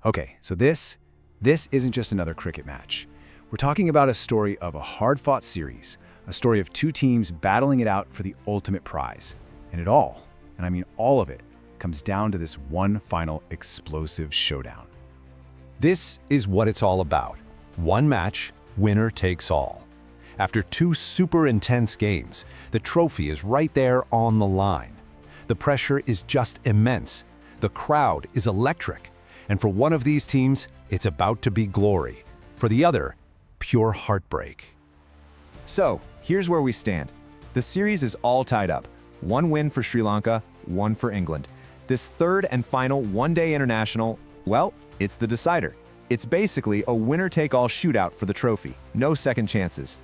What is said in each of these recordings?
Okay, so this isn't just another cricket match. We're talking about a story of a hard-fought series, a story of two teams battling it out for the ultimate prize. And it all, and I mean all of it, comes down to this one final explosive showdown. This is what it's all about. One match, winner takes all. After two super intense games, the trophy is right there on the line. The pressure is just immense. The crowd is electric. And for one of these teams, it's about to be glory. For the other, pure heartbreak. So, here's where we stand. The series is all tied up. One win for Sri Lanka, one for England. This third and final one-day international, well, it's the decider. It's basically a winner-take-all shootout for the trophy. No second chances.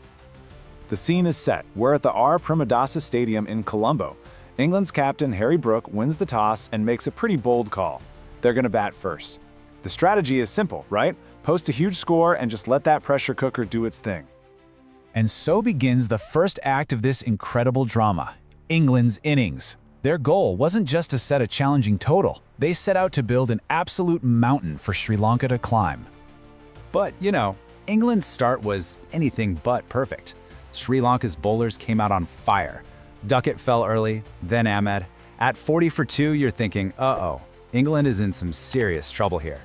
The scene is set. We're at the Premadasa Stadium in Colombo. England's captain Harry Brook wins the toss and makes a pretty bold call. They're going to bat first. The strategy is simple, right? Post a huge score and just let that pressure cooker do its thing. And so begins the first act of this incredible drama, England's innings. Their goal wasn't just to set a challenging total. They set out to build an absolute mountain for Sri Lanka to climb. But, England's start was anything but perfect. Sri Lanka's bowlers came out on fire. Duckett fell early, then Ahmed. At 40 for 2, you're thinking, uh-oh, England is in some serious trouble here.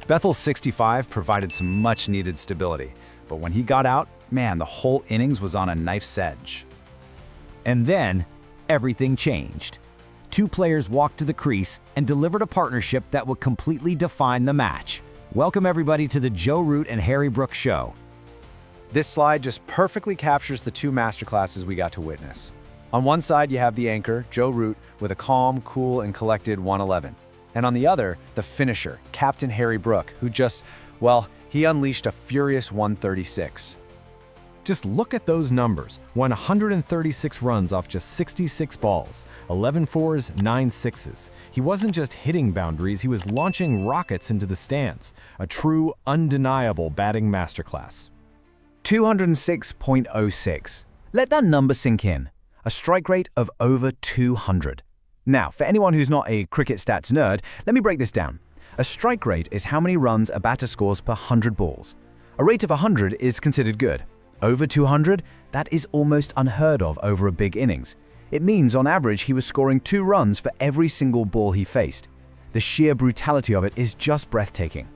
Bethel's 65 provided some much-needed stability, but when he got out, man, the whole innings was on a knife's edge. And then, everything changed. Two players walked to the crease and delivered a partnership that would completely define the match. Welcome everybody to the Joe Root and Harry Brook show. This slide just perfectly captures the two masterclasses we got to witness. On one side, you have the anchor, Joe Root, with a calm, cool, and collected 111. And on the other, the finisher, Captain Harry Brook, who he unleashed a furious 136. Just look at those numbers. 136 runs off just 66 balls, 11 fours, 9 sixes. He wasn't just hitting boundaries, he was launching rockets into the stands. A true, undeniable batting masterclass. 206.06. Let that number sink in. A strike rate of over 200. Now, for anyone who's not a cricket stats nerd, let me break this down. A strike rate is how many runs a batter scores per 100 balls. A rate of 100 is considered good. Over 200, that is almost unheard of over a big innings. It means on average he was scoring 2 runs for every single ball he faced. The sheer brutality of it is just breathtaking.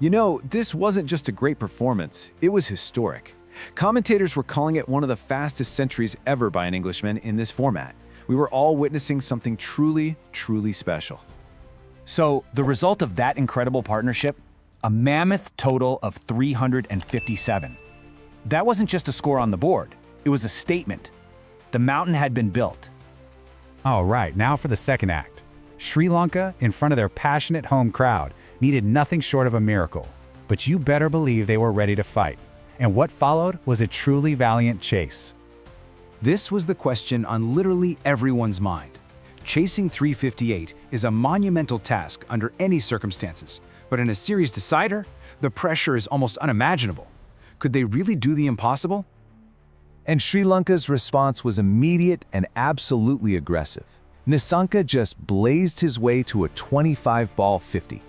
This wasn't just a great performance, it was historic. Commentators were calling it one of the fastest centuries ever by an Englishman in this format. We were all witnessing something truly, truly special. So, the result of that incredible partnership? A mammoth total of 357. That wasn't just a score on the board, it was a statement. The mountain had been built. All right, now for the second act. Sri Lanka, in front of their passionate home crowd, needed nothing short of a miracle. But you better believe they were ready to fight. And what followed was a truly valiant chase. This was the question on literally everyone's mind. Chasing 358 is a monumental task under any circumstances, but in a series decider, the pressure is almost unimaginable. Could they really do the impossible? And Sri Lanka's response was immediate and absolutely aggressive. Nissanka just blazed his way to a 25-ball 50.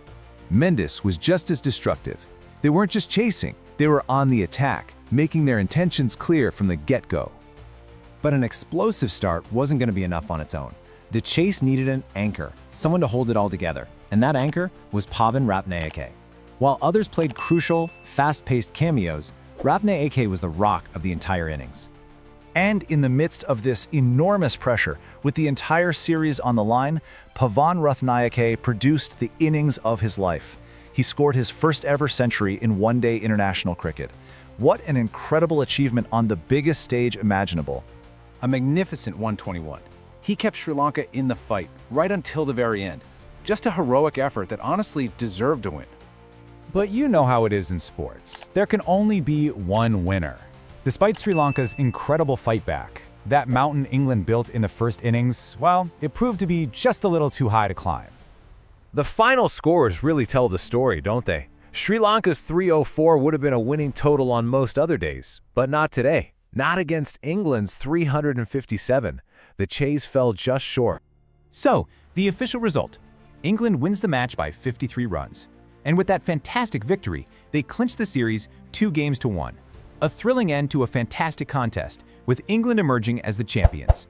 Mendes was just as destructive. They weren't just chasing, they were on the attack, making their intentions clear from the get-go. But an explosive start wasn't going to be enough on its own. The chase needed an anchor, someone to hold it all together, and that anchor was Pavan Rathnayake. While others played crucial, fast-paced cameos, Rathnayake was the rock of the entire innings. And in the midst of this enormous pressure, with the entire series on the line, Pavan Rathnayake produced the innings of his life. He scored his first ever century in one-day international cricket. What an incredible achievement on the biggest stage imaginable. A magnificent 121. He kept Sri Lanka in the fight right until the very end. Just a heroic effort that honestly deserved a win. But you know how it is in sports. There can only be one winner. Despite Sri Lanka's incredible fight back, that mountain England built in the first innings, it proved to be just a little too high to climb. The final scores really tell the story, don't they? Sri Lanka's 304 would have been a winning total on most other days, but not today. Not against England's 357. The chase fell just short. So, the official result. England wins the match by 53 runs. And with that fantastic victory, they clinched the series 2-1. A thrilling end to a fantastic contest, with England emerging as the champions.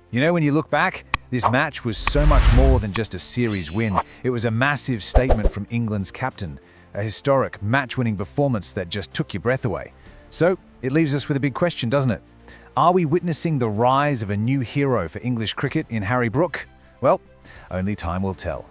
You know, when you look back, this match was so much more than just a series win. It was a massive statement from England's captain, a historic match-winning performance that just took your breath away. So, it leaves us with a big question, doesn't it? Are we witnessing the rise of a new hero for English cricket in Harry Brook? Well, only time will tell.